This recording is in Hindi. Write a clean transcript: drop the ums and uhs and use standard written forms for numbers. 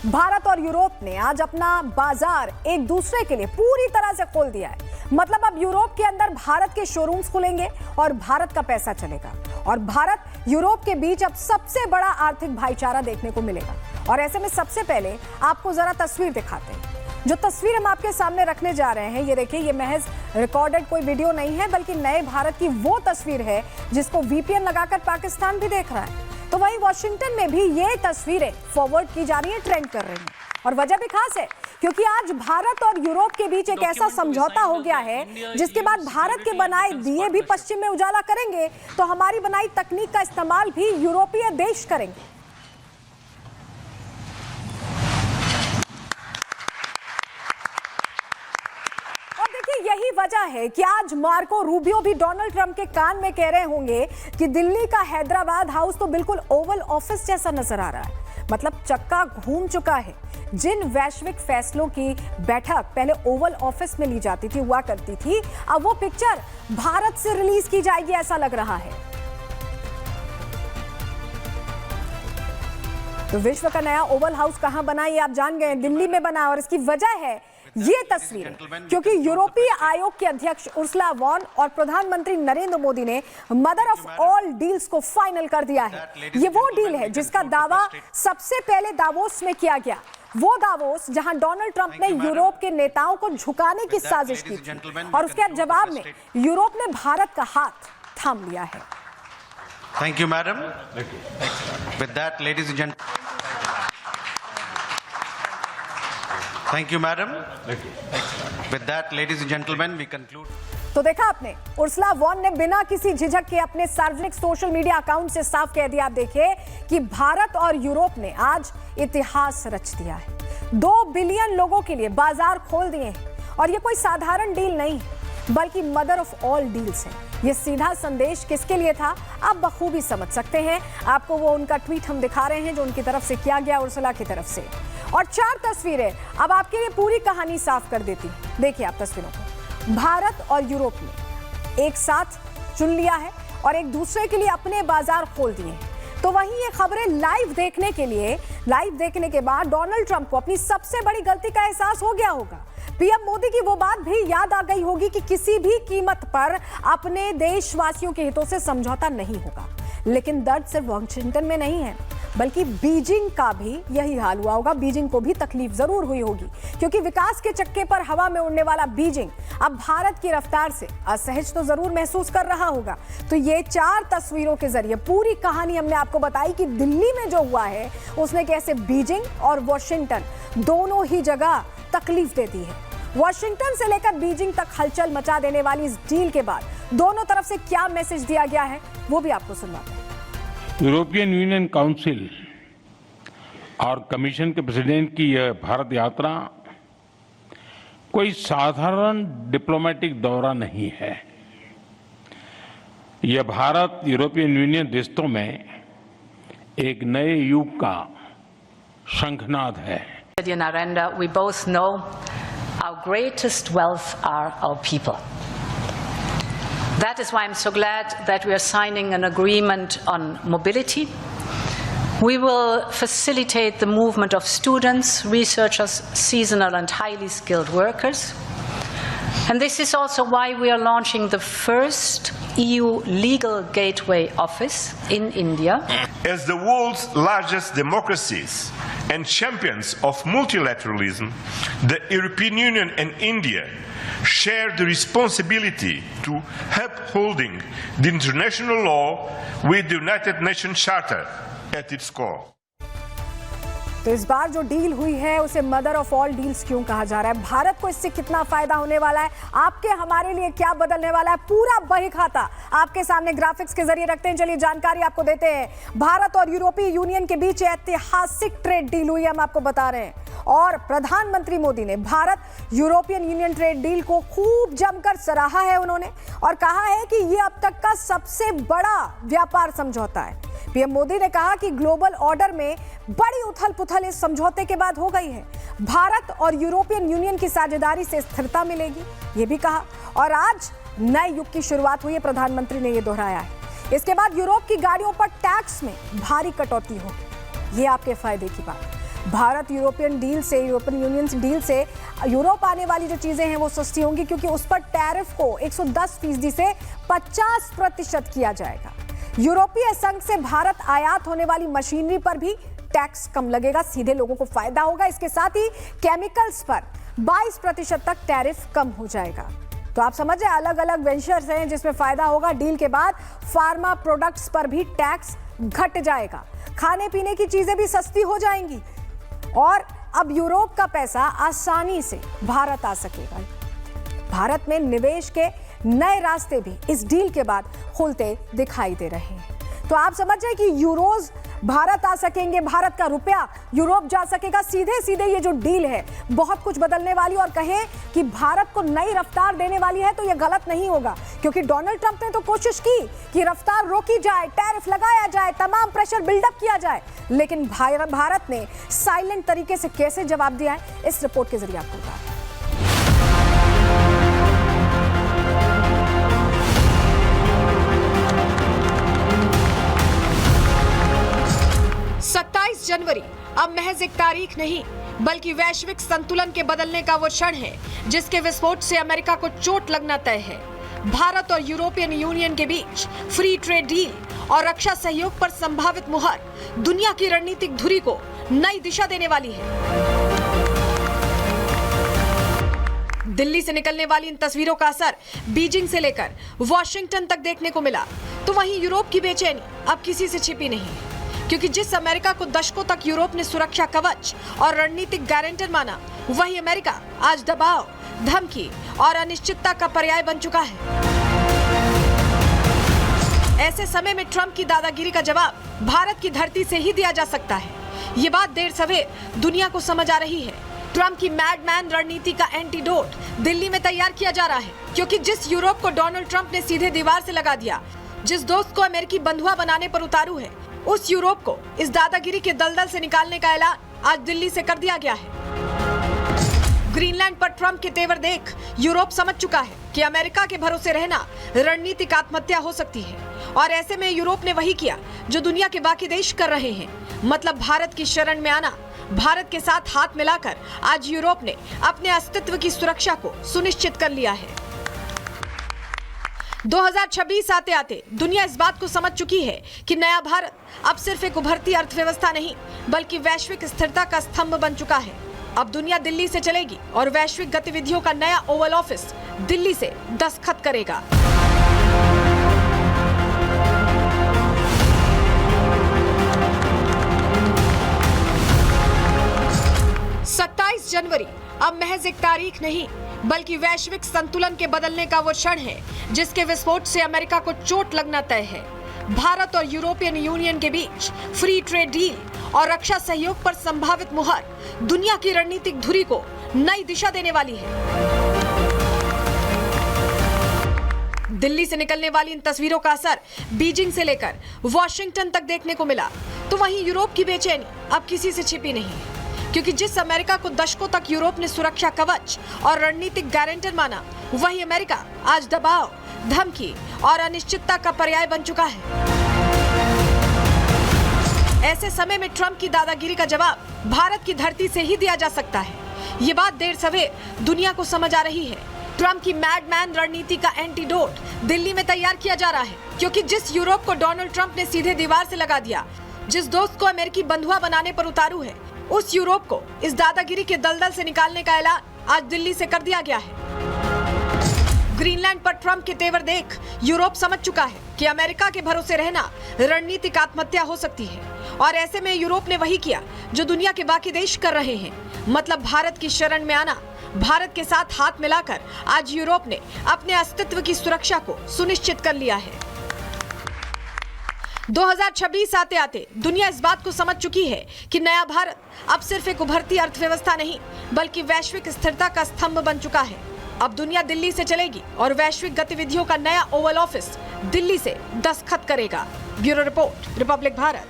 भारत और यूरोप ने आज अपना बाजार एक दूसरे के लिए पूरी तरह से खोल दिया है। मतलब अब यूरोप के अंदर भारत के शोरूम्स खुलेंगे और भारत का पैसा चलेगा और भारत यूरोप के बीच अब सबसे बड़ा आर्थिक भाईचारा देखने को मिलेगा। और ऐसे में सबसे पहले आपको जरा तस्वीर दिखाते हैं। जो तस्वीर हम आपके सामने रखने जा रहे हैं, ये देखिए, ये महज रिकॉर्डेड कोई वीडियो नहीं है, बल्कि नए भारत की वो तस्वीर है जिसको वीपीएन लगाकर पाकिस्तान भी देख रहा है। तो वहीं वॉशिंगटन में भी ये तस्वीरें फॉरवर्ड की जा रही है, ट्रेंड कर रही हैं। और वजह भी खास है क्योंकि आज भारत और यूरोप के बीच एक ऐसा समझौता हो गया है जिसके बाद भारत के बनाए दिए भी पश्चिम में उजाला करेंगे तो हमारी बनाई तकनीक का इस्तेमाल भी यूरोपीय देश करेंगे। यही वजह है कि आज मार्को रूबियो भी डोनाल्ड ट्रंप के कान में कह रहे होंगे कि दिल्ली का हैदराबाद हाउस तो बिल्कुल ओवल ऑफिस जैसा नजर आ रहा है। मतलब चक्का घूम चुका है। जिन वैश्विक फैसलों की बैठक पहले ओवल ऑफिस में ली जाती थी, हुआ करती थी, अब वो पिक्चर भारत से रिलीज की जाएगी ऐसा लग रहा है। तो विश्व का नया ओवल हाउस कहां बना ये आप जान गए, दिल्ली में बना। और इसकी वजह है ये तस्वीर, क्योंकि यूरोपीय आयोग के अध्यक्ष उर्सुला वॉन और प्रधानमंत्री नरेंद्र मोदी ने मदर ऑफ ऑल डील्स को फाइनल कर दिया है। ये वो डील है जिसका दावा सबसे पहले दावोस में किया गया, वो दावोस जहां डोनाल्ड ट्रंप ने यूरोप के नेताओं को झुकाने की साजिश की थी और उसके जवाब में यूरोप ने भारत का हाथ थाम लिया है। Thank you, madam. With that, ladies and gentlemen. Thank you, madam. With that, ladies and gentlemen, we conclude. तो देखा आपने, उर्सुला वॉन ने बिना किसी झिझक के अपने सार्वजनिक सोशल मीडिया अकाउंट से साफ कह दिया, आप देखिए, कि भारत और यूरोप ने आज इतिहास रच दिया है। 2 बिलियन लोगों के लिए बाजार खोल दिए हैं और ये कोई साधारण डील नहीं बल्कि मदर ऑफ ऑल डील्स है। ये सीधा संदेश किसके लिए था आप बखूबी समझ सकते हैं। आपको वो उनका ट्वीट हम दिखा रहे हैं जो उनकी तरफ से किया गया, उर्सुला की तरफ से। और 4 तस्वीरें अब आपके लिए पूरी कहानी साफ कर देती। देखिए आप तस्वीरों को, भारत और यूरोप ने एक साथ चुन लिया है और एक दूसरे के लिए अपने बाजार खोल दिए हैं। तो वहीं ये खबरें लाइव देखने के बाद डोनाल्ड ट्रंप को अपनी सबसे बड़ी गलती का एहसास हो गया होगा। पीएम मोदी की वो बात भी याद आ गई होगी कि किसी भी कीमत पर अपने देशवासियों के हितों से समझौता नहीं होगा। लेकिन दर्द सिर्फ वॉशिंगटन में नहीं है बल्कि बीजिंग का भी यही हाल हुआ होगा। बीजिंग को भी तकलीफ जरूर हुई होगी क्योंकि विकास के चक्के पर हवा में उड़ने वाला बीजिंग अब भारत की रफ्तार से असहज तो जरूर महसूस कर रहा होगा। तो ये 4 तस्वीरों के जरिए पूरी कहानी हमने आपको बताई कि दिल्ली में जो हुआ है उसने कैसे बीजिंग और वॉशिंगटन दोनों ही जगह तकलीफ देती है। वॉशिंगटन से लेकर बीजिंग तक हलचल मचा देने वाली इस डील के बाद दोनों तरफ से क्या मैसेज दिया गया है वो भी आपको सुनवाते हैं। यूरोपियन यूनियन काउंसिल और कमीशन के प्रेसिडेंट की यह भारत यात्रा कोई साधारण डिप्लोमेटिक दौरा नहीं है। यह भारत यूरोपियन यूनियन रिश्तों में एक नए युग का शंखनाद है। Narendra, we both know our greatest wealth are our people. That is why I'm so glad that we are signing an agreement on mobility. We will facilitate the movement of students, researchers, seasonal and highly skilled workers. And this is also why we are launching the first EU legal gateway office in India. As the world's largest democracies and champions of multilateralism, the European Union and India share the responsibility to upholding the international law with the United Nations Charter at its core. तो इस बार जो डील हुई है उसे मदर ऑफ ऑल डील्स क्यों कहा जा रहा है? भारत को इससे कितना फायदा होने वाला है? आपके हमारे लिए क्या बदलने वाला है? पूरा बही खाता आपके सामने ग्राफिक्स के जरिए रखते हैं। चलिए जानकारी आपको देते हैं। भारत और यूरोपीय यूनियन के बीच ऐतिहासिक ट्रेड डील हुई है, हम आपको बता रहे हैं। और प्रधानमंत्री मोदी ने Bharat European union trade deal को खूब जमकर सराहा है उन्होंने और कहा है कि ये अब तक का सबसे बड़ा व्यापार समझौता है। पीएम मोदी ने कहा कि ग्लोबल ऑर्डर में बड़ी उथल पुथल इस समझौते के बाद हो गई है। भारत और यूरोपियन यूनियन की साझेदारी से स्थिरता मिलेगी, ये भी कहा। और आज नए युग की शुरुआत हुई है, प्रधानमंत्री ने यह दोहराया है। इसके बाद यूरोप की गाड़ियों पर टैक्स में भारी कटौती होगी, ये आपके फायदे की बात। भारत यूरोपियन यूनियन डील से यूरोप आने वाली जो चीजें हैं वो सस्ती होंगी, क्योंकि उस पर टैरिफ को 110% से 50% किया जाएगा। यूरोपीय संघ से भारत आयात होने वाली मशीनरी पर भी टैक्स कम लगेगा, सीधे लोगों को फायदा होगा। इसके साथ ही केमिकल्स पर 22% तक टैरिफ कम हो जाएगा। तो आप समझ रहे, अलग अलग वेंचर्स हैं जिसमें फायदा होगा। डील के बाद फार्मा प्रोडक्ट्स पर भी टैक्स घट जाएगा, खाने पीने की चीजें भी सस्ती हो जाएंगी और अब यूरोप का पैसा आसानी से भारत आ सकेगा। भारत में निवेश के नए रास्ते भी इस डील के बाद खुलते दिखाई दे रहे हैं। तो आप समझ रहे कि यूरोज भारत आ सकेंगे, भारत का रुपया यूरोप जा सकेगा। सीधे सीधे ये जो डील है बहुत कुछ बदलने वाली, और कहें कि भारत को नई रफ्तार देने वाली है तो ये गलत नहीं होगा, क्योंकि डोनाल्ड ट्रंप ने तो कोशिश की कि रफ्तार रोकी जाए, टैरिफ लगाया जाए, तमाम प्रेशर बिल्डअप किया जाए, लेकिन भारत ने साइलेंट तरीके से कैसे जवाब दिया है, इस रिपोर्ट के जरिए आपको बताया। 27 जनवरी अब महज एक तारीख नहीं, बल्कि वैश्विक संतुलन के बदलने का वो क्षण है जिसके विस्फोट से अमेरिका को चोट लगना तय है। भारत और यूरोपियन यूनियन के बीच फ्री ट्रेड डील और रक्षा सहयोग पर संभावित मुहर दुनिया की रणनीतिक धुरी को नई दिशा देने वाली है। दिल्ली से निकलने वाली इन तस्वीरों का असर बीजिंग से लेकर वॉशिंगटन तक देखने को मिला, तो वहीं यूरोप की बेचैनी अब किसी से छिपी नहीं, क्योंकि जिस अमेरिका को दशकों तक यूरोप ने सुरक्षा कवच और रणनीतिक गारंटर माना, वही अमेरिका आज दबाव, धमकी और अनिश्चितता का पर्याय बन चुका है। ऐसे समय में ट्रंप की दादागिरी का जवाब भारत की धरती से ही दिया जा सकता है। ये बात देर सवेर दुनिया को समझ आ रही है। ट्रंप की मैडमैन रणनीति का एंटीडोट दिल्ली में तैयार किया जा रहा है, क्योंकि जिस यूरोप को डोनाल्ड ट्रंप ने सीधे दीवार से लगा दिया, जिस दोस्त को अमेरिकी बंधुआ बनाने पर उतारू है, उस यूरोप को इस दादागिरी के दलदल से निकालने का ऐलान आज दिल्ली से कर दिया गया है। ग्रीनलैंड पर ट्रंप के तेवर देख यूरोप समझ चुका है कि अमेरिका के भरोसे रहना रणनीतिक आत्महत्या हो सकती है, और ऐसे में यूरोप ने वही किया जो दुनिया के बाकी देश कर रहे हैं, मतलब भारत की शरण में आना। भारत के साथ हाथ मिलाकर आज यूरोप ने अपने अस्तित्व की सुरक्षा को सुनिश्चित कर लिया है। 2026 आते आते दुनिया इस बात को समझ चुकी है कि नया भारत अब सिर्फ एक उभरती अर्थव्यवस्था नहीं, बल्कि वैश्विक स्थिरता का स्तंभ बन चुका है। अब दुनिया दिल्ली से चलेगी और वैश्विक गतिविधियों का नया ओवल ऑफिस दिल्ली से दस्तखत करेगा। जनवरी अब महज एक तारीख नहीं, बल्कि वैश्विक संतुलन के बदलने का वो क्षण है जिसके विस्फोट से अमेरिका को चोट लगना तय है। भारत और यूरोपियन यूनियन के बीच फ्री ट्रेड डील और रक्षा सहयोग पर संभावित मुहर दुनिया की रणनीतिक धुरी को नई दिशा देने वाली है। दिल्ली से निकलने वाली इन तस्वीरों का असर बीजिंग से लेकर वॉशिंगटन तक देखने को मिला, तो वहीं यूरोप की बेचैनी अब किसी से छिपी नहीं, क्योंकि जिस अमेरिका को दशकों तक यूरोप ने सुरक्षा कवच और रणनीतिक गारंटर माना, वही अमेरिका आज दबाव, धमकी और अनिश्चितता का पर्याय बन चुका है। ऐसे समय में ट्रंप की दादागिरी का जवाब भारत की धरती से ही दिया जा सकता है। ये बात देर सवेर दुनिया को समझ आ रही है। ट्रंप की मैडमैन रणनीति का एंटीडोट दिल्ली में तैयार किया जा रहा है, क्योंकि जिस यूरोप को डोनाल्ड ट्रंप ने सीधे दीवार से लगा दिया, जिस दोस्त को अमेरिकी बंधुआ बनाने पर उतारू है, उस यूरोप को इस दादागिरी के दलदल से निकालने का ऐलान आज दिल्ली से कर दिया गया है। ग्रीनलैंड पर ट्रंप के तेवर देख यूरोप समझ चुका है कि अमेरिका के भरोसे रहना रणनीतिक आत्महत्या हो सकती है, और ऐसे में यूरोप ने वही किया जो दुनिया के बाकी देश कर रहे हैं, मतलब भारत की शरण में आना। भारत के साथ हाथ मिलाकर आज यूरोप ने अपने अस्तित्व की सुरक्षा को सुनिश्चित कर लिया है। 2026 आते आते दुनिया इस बात को समझ चुकी है कि नया भारत अब सिर्फ एक उभरती अर्थव्यवस्था नहीं, बल्कि वैश्विक स्थिरता का स्तंभ बन चुका है। अब दुनिया दिल्ली से चलेगी और वैश्विक गतिविधियों का नया ओवल ऑफिस दिल्ली से दस्तखत करेगा। Bureau report, Republic Bharat.